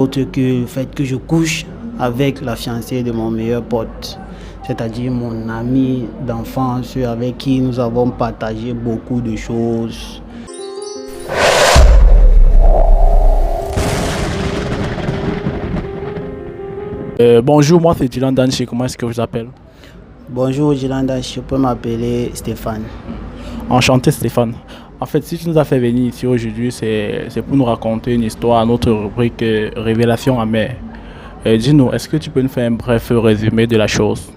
Autre que le fait que je couche avec la fiancée de mon meilleur pote, c'est-à-dire mon ami d'enfance avec qui nous avons partagé beaucoup de choses. Bonjour, moi c'est Dylan Danchi, comment est-ce que je vous appelle? Bonjour Gilanda, je peux m'appeler Stéphane. Enchanté Stéphane. En fait, si tu nous as fait venir ici aujourd'hui, c'est pour nous raconter une histoire, notre rubrique Révélation amère. Dis-nous, est-ce que tu peux nous faire un bref résumé de la chose?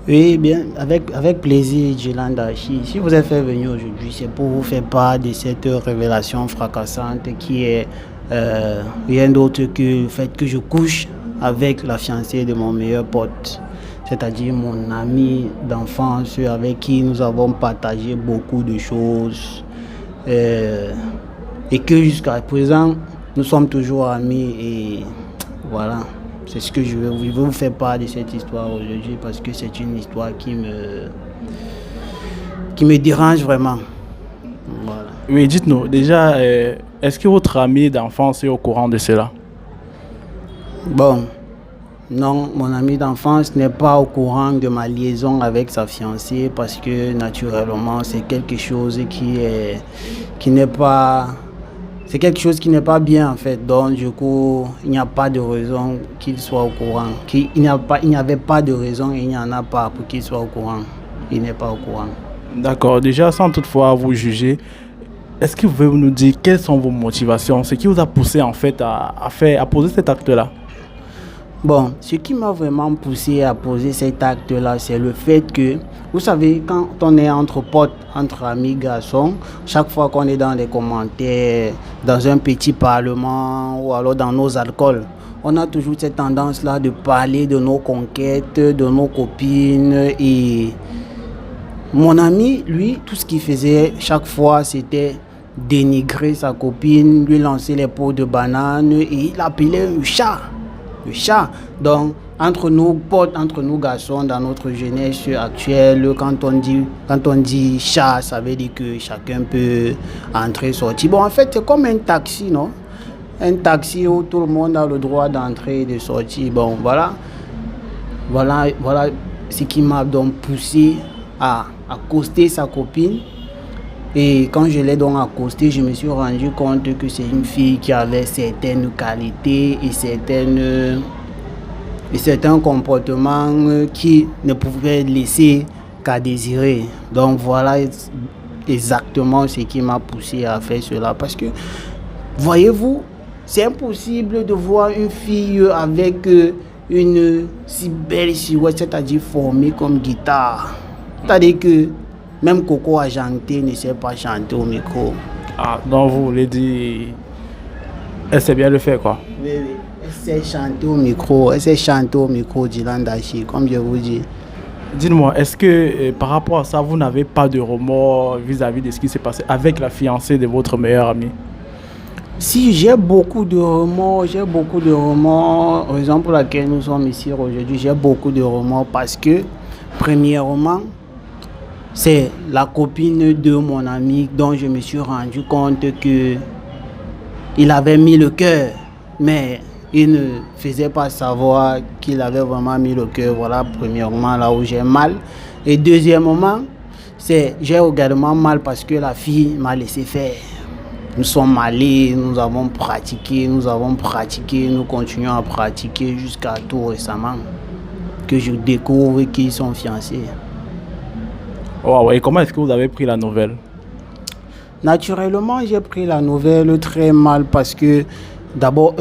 Oui, bien, avec plaisir Gilanda. Si vous êtes fait venir aujourd'hui, c'est pour vous faire part de cette révélation fracassante qui est rien d'autre que le fait que je couche avec la fiancée de mon meilleur pote, c'est-à-dire mon ami d'enfance avec qui nous avons partagé beaucoup de choses et que jusqu'à présent nous sommes toujours amis et voilà, c'est ce que je veux vous faire part de cette histoire aujourd'hui parce que c'est une histoire qui me dérange vraiment. Voilà. Oui, dites-nous, déjà, est-ce que votre ami d'enfance est au courant de cela? Bon, non, mon ami d'enfance n'est pas au courant de ma liaison avec sa fiancée parce que naturellement c'est quelque chose qui n'est pas c'est quelque chose qui n'est pas bien en fait. Donc du coup, il n'y a pas de raison qu'il soit au courant. Il n'y avait pas de raison et il n'y en a pas pour qu'il soit au courant. Il n'est pas au courant. D'accord, déjà sans toutefois vous juger, est-ce que vous pouvez nous dire quelles sont vos motivations, ce qui vous a poussé en fait à poser cet acte-là? Bon, ce qui m'a vraiment poussé à poser cet acte-là, c'est le fait que, vous savez, quand on est entre potes, entre amis garçons, chaque fois qu'on est dans les commentaires, dans un petit parlement ou alors dans nos alcools, on a toujours cette tendance-là de parler de nos conquêtes, de nos copines. Et mon ami, lui, tout ce qu'il faisait chaque fois, c'était dénigrer sa copine, lui lancer les pots de banane et il appelait le chat. Le chat. Donc, entre nous potes, entre nous garçons, dans notre jeunesse actuelle, quand on dit chat, ça veut dire que chacun peut entrer, sortir. Bon, en fait, c'est comme un taxi, non? Un taxi où tout le monde a le droit d'entrer et de sortir. Bon, voilà ce qui m'a donc poussé à accoster sa copine. Et quand je l'ai donc accostée, je me suis rendu compte que c'est une fille qui avait certaines qualités et certains comportements qui ne pouvaient laisser qu'à désirer. Donc voilà exactement ce qui m'a poussé à faire cela. Parce que, voyez-vous, c'est impossible de voir une fille avec une si belle silhouette, c'est-à-dire formée comme guitare. C'est-à-dire que même Coco Argenté ne sait pas chanter au micro. Ah, donc vous voulez dire, elle sait bien le faire quoi? Oui, oui. Elle sait chanter au micro, Dylan Dachi, comme je vous dis. Dites-moi, est-ce que par rapport à ça, vous n'avez pas de remords vis-à-vis de ce qui s'est passé avec la fiancée de votre meilleur ami? Si, j'ai beaucoup de remords, raison pour laquelle nous sommes ici aujourd'hui, j'ai beaucoup de remords parce que, premièrement, c'est la copine de mon ami dont je me suis rendu compte que il avait mis le cœur, mais il ne faisait pas savoir qu'il avait vraiment mis le cœur. Voilà, premièrement, là où j'ai mal. Et deuxièmement, j'ai également mal parce que la fille m'a laissé faire. Nous sommes allés, nous avons pratiqué, nous continuons à pratiquer jusqu'à tout récemment que je découvre qu'ils sont fiancés. Wow, et comment est-ce que vous avez pris la nouvelle? Naturellement, j'ai pris la nouvelle très mal parce que d'abord,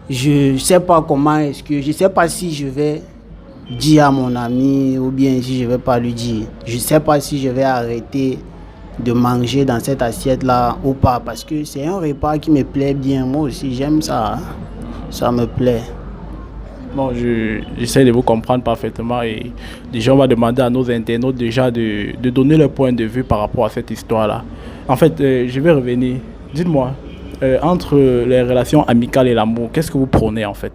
je sais pas je sais pas si je vais dire à mon ami ou bien si je vais pas lui dire. Je sais pas si je vais arrêter de manger dans cette assiette-là ou pas parce que c'est un repas qui me plaît bien. Moi aussi, j'aime ça. Hein. Ça me plaît. Bon, j'essaie de vous comprendre parfaitement et déjà on va demander à nos internautes déjà de donner leur point de vue par rapport à cette histoire-là. En fait, je vais revenir. Dites-moi, entre les relations amicales et l'amour, qu'est-ce que vous prônez en fait?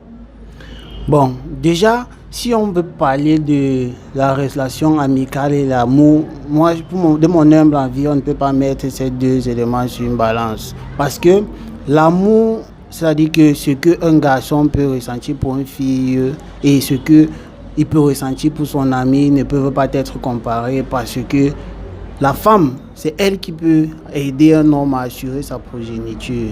Bon, déjà, si on veut parler de la relation amicale et l'amour, moi, de mon humble avis, on ne peut pas mettre ces deux éléments sur une balance. Parce que l'amour C'est-à-dire que ce qu'un garçon peut ressentir pour une fille et ce qu'il peut ressentir pour son ami ne peuvent pas être comparés parce que la femme, c'est elle qui peut aider un homme à assurer sa progéniture.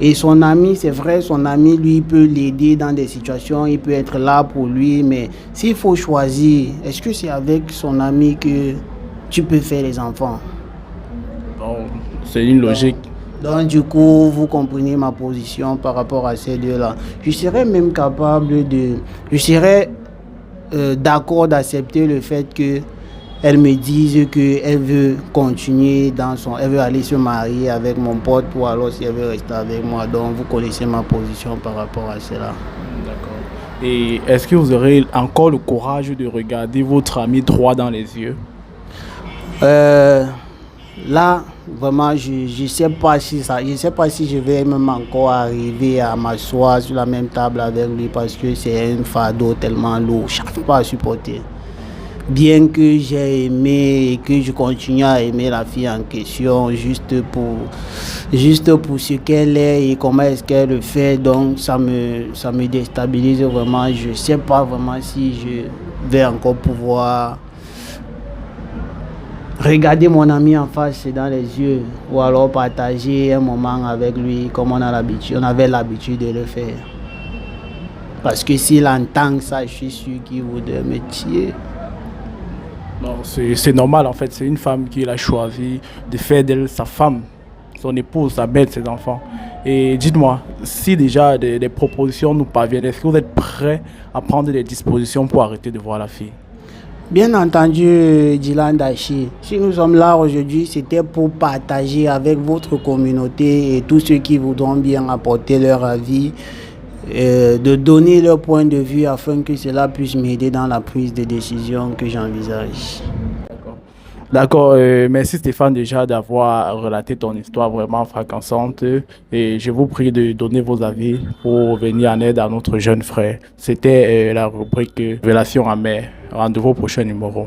Et son ami, c'est vrai, son ami, lui, peut l'aider dans des situations, il peut être là pour lui, mais s'il faut choisir, est-ce que c'est avec son ami que tu peux faire les enfants? Bon, c'est une logique. Donc, du coup, vous comprenez ma position par rapport à ces deux-là. Je serais même capable de... Je serais d'accord d'accepter le fait que elle me dise qu'elle veut continuer elle veut aller se marier avec mon pote ou alors si elle veut rester avec moi. Donc vous connaissez ma position par rapport à cela. D'accord. Et est-ce que vous aurez encore le courage de regarder votre ami droit dans les yeux? Là, vraiment, je sais pas si je vais même encore arriver à m'asseoir sur la même table avec lui parce que c'est un fardeau tellement lourd. Je n'arrive pas à supporter. Bien que j'ai aimé et que je continue à aimer la fille en question juste pour ce qu'elle est et comment est-ce qu'elle le fait, donc ça me déstabilise vraiment. Je ne sais pas vraiment si je vais encore pouvoir regarder mon ami en face dans les yeux ou alors partager un moment avec lui comme on avait l'habitude de le faire. Parce que s'il entend ça, je suis sûr qu'il voudrait me tuer. Non, c'est normal en fait. C'est une femme qui a choisi de faire d'elle sa femme, son épouse, sa belle, ses enfants. Et dites-moi, si déjà des propositions nous parviennent, est-ce que vous êtes prêt à prendre des dispositions pour arrêter de voir la fille? Bien entendu, Dylan Dachi, si nous sommes là aujourd'hui, c'était pour partager avec votre communauté et tous ceux qui voudront bien apporter leur avis, de donner leur point de vue afin que cela puisse m'aider dans la prise de décision que j'envisage. D'accord, merci Stéphane déjà d'avoir relaté ton histoire vraiment fracassante et je vous prie de donner vos avis pour venir en aide à notre jeune frère. C'était la rubrique Révélation amère. Rendez-vous au prochain numéro.